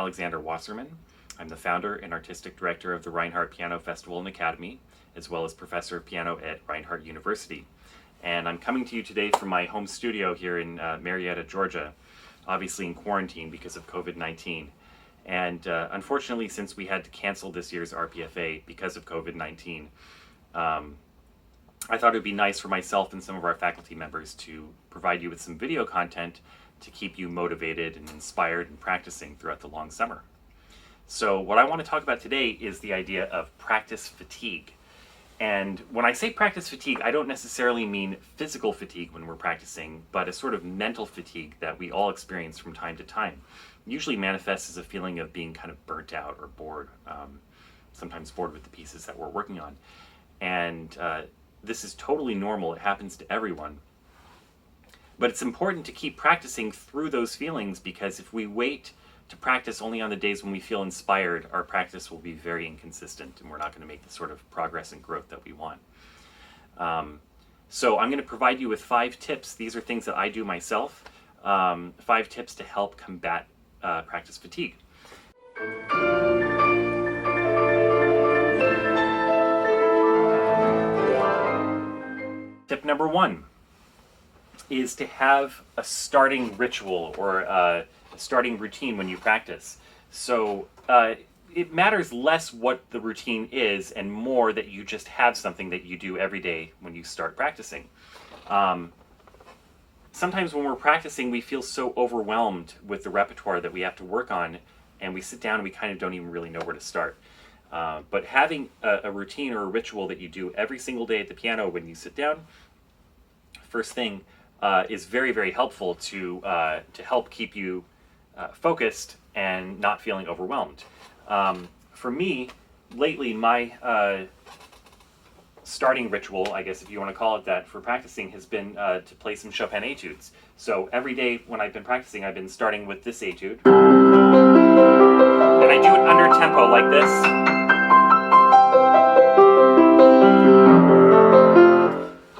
Alexander Wassserman. I'm the founder and artistic director of the Reinhardt Piano Festival and Academy, as well as professor of piano at Reinhardt University. And I'm coming to you today from my home studio here in Marietta, Georgia, obviously in quarantine because of COVID-19. And unfortunately, since we had to cancel this year's RPFA because of COVID-19, I thought it would be nice for myself and some of our faculty members to provide you with some video content to keep you motivated and inspired and practicing throughout the long summer. So what I want to talk about today is the idea of practice fatigue. And when I say practice fatigue, I don't necessarily mean physical fatigue when we're practicing, but a sort of mental fatigue that we all experience from time to time. It usually manifests as a feeling of being kind of burnt out or bored, sometimes bored with the pieces that we're working on. And this is totally normal. It happens to everyone. But it's important to keep practicing through those feelings, because if we wait to practice only on the days when we feel inspired, our practice will be very inconsistent and we're not going to make the sort of progress and growth that we want. So I'm going to provide you with 5 tips. These are things that I do myself. 5 tips to help combat practice fatigue. Tip number 1 is to have a starting ritual or a starting routine when you practice. So it matters less what the routine is and more that you just have something that you do every day when you start practicing. Sometimes when we're practicing, we feel so overwhelmed with the repertoire that we have to work on, and we sit down and we kind of don't even really know where to start. But having a routine or a ritual that you do every single day at the piano when you sit down, first thing, is very, very helpful to help keep you focused and not feeling overwhelmed. For me, lately, my starting ritual, I guess if you want to call it that, for practicing has been to play some Chopin etudes. So every day when I've been practicing, I've been starting with this etude. And I do it under tempo like this.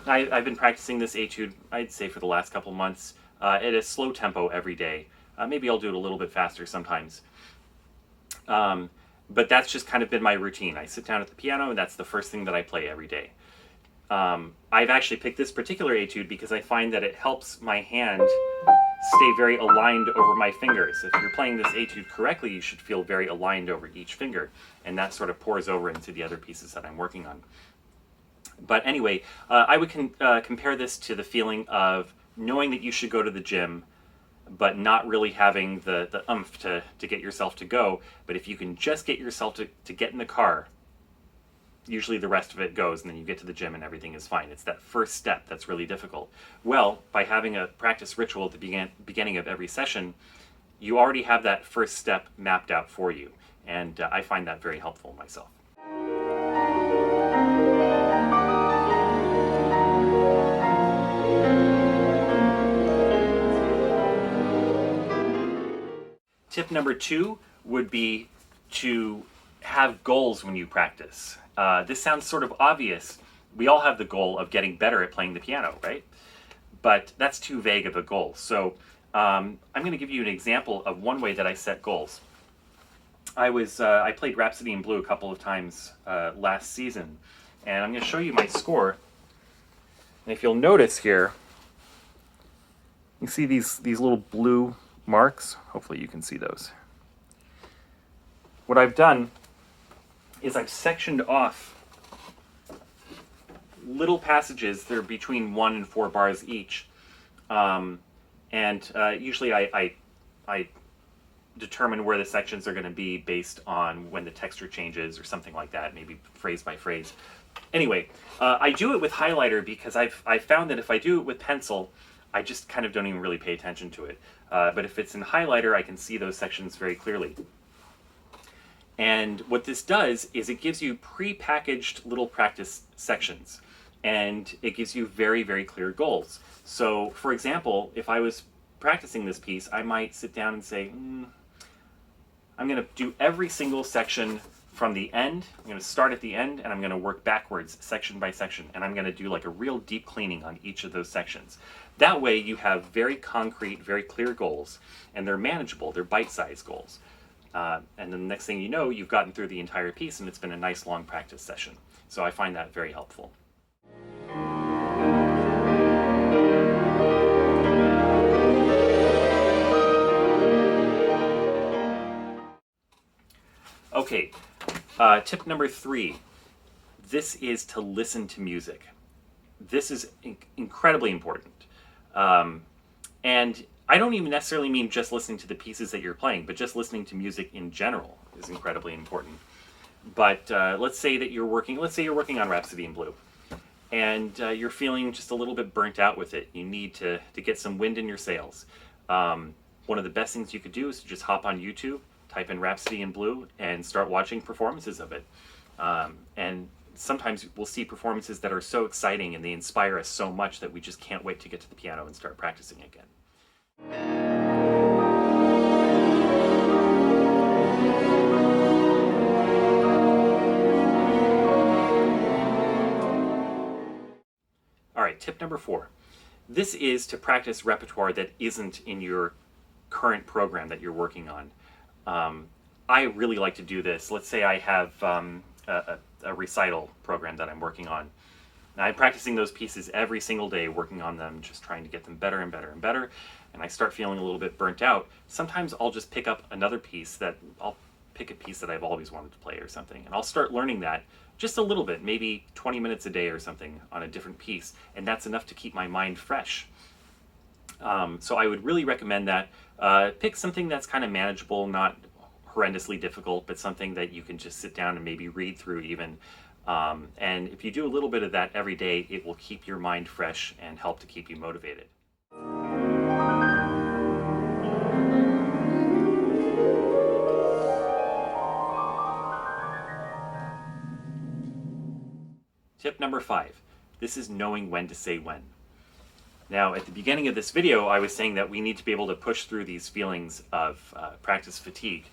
I've been practicing this etude, I'd say, for the last couple months at a slow tempo every day. Maybe I'll do it a little bit faster sometimes. But that's just kind of been my routine. I sit down at the piano and that's the first thing that I play every day. I've actually picked this particular etude because I find that it helps my hand stay very aligned over my fingers. If you're playing this etude correctly, you should feel very aligned over each finger, and that sort of pours over into the other pieces that I'm working on. But anyway, I would compare this to the feeling of knowing that you should go to the gym, but not really having the oomph to get yourself to go. But if you can just get yourself to get in the car, usually the rest of it goes, and then you get to the gym and everything is fine. It's that first step that's really difficult. Well, by having a practice ritual at the beginning of every session, you already have that first step mapped out for you. And I find that very helpful myself. Tip number 2 would be to have goals when you practice. This sounds sort of obvious. We all have the goal of getting better at playing the piano, right? But that's too vague of a goal. So I'm going to give you an example of one way that I set goals. I played Rhapsody in Blue a couple of times last season, and I'm going to show you my score. And if you'll notice here, you see these little blue marks. Hopefully you can see those. What I've done is I've sectioned off little passages that are between 1 and 4 bars each, usually I determine where the sections are going to be based on when the texture changes or something like that, maybe phrase by phrase. Anyway, I do it with highlighter because I've found that if I do it with pencil, I just kind of don't even really pay attention to it. But if it's in highlighter, I can see those sections very clearly. And what this does is it gives you pre-packaged little practice sections, and it gives you very, very clear goals. So, for example, if I was practicing this piece, I might sit down and say, I'm going to do every single section from the end. I'm going to start at the end, and I'm going to work backwards section by section, and I'm going to do like a real deep cleaning on each of those sections. That way you have very concrete, very clear goals, and they're manageable, they're bite-sized goals. And then the next thing you know, you've gotten through the entire piece and it's been a nice long practice session. So I find that very helpful. Okay, tip number 3. This is to listen to music. This is incredibly important. And I don't even necessarily mean just listening to the pieces that you're playing, but just listening to music in general is incredibly important. But let's say you're working on Rhapsody in Blue, and you're feeling just a little bit burnt out with it. You need to get some wind in your sails. One of the best things you could do is to just hop on YouTube, type in Rhapsody in Blue, and start watching performances of it. And sometimes we'll see performances that are so exciting and they inspire us so much that we just can't wait to get to the piano and start practicing again. All right, tip number 4. This is to practice repertoire that isn't in your current program that you're working on. I really like to do this. Let's say I have a recital program that I'm working on. Now, I'm practicing those pieces every single day, working on them, just trying to get them better and better and better, and I start feeling a little bit burnt out. Sometimes I'll just pick up another piece I'll pick a piece that I've always wanted to play or something, and I'll start learning that just a little bit, maybe 20 minutes a day or something on a different piece, and that's enough to keep my mind fresh. So I would really recommend that. Pick something that's kind of manageable, not horrendously difficult, but something that you can just sit down and maybe read through even. And if you do a little bit of that every day, it will keep your mind fresh and help to keep you motivated. Tip number 5. This is knowing when to say when. Now, at the beginning of this video, I was saying that we need to be able to push through these feelings of practice fatigue,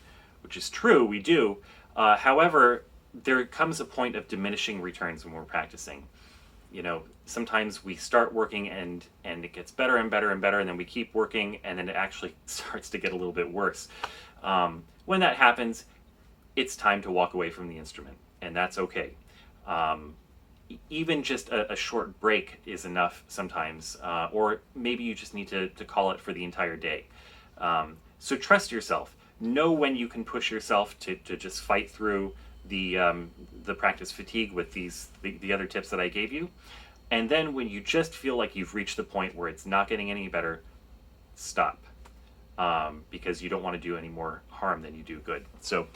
which is true, we do. However, there comes a point of diminishing returns when we're practicing. You know, sometimes we start working and it gets better and better and better, and then we keep working and then it actually starts to get a little bit worse. When that happens, it's time to walk away from the instrument, and that's okay. Even just a short break is enough sometimes, or maybe you just need to call it for the entire day. So trust yourself. Know when you can push yourself to just fight through the practice fatigue with the other tips that I gave you. And then when you just feel like you've reached the point where it's not getting any better, stop. Because you don't want to do any more harm than you do good. So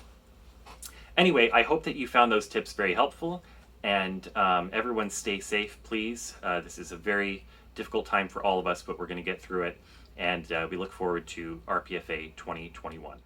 anyway, I hope that you found those tips very helpful. And everyone stay safe, please. This is a very difficult time for all of us, but we're going to get through it. And we look forward to RPFA 2021.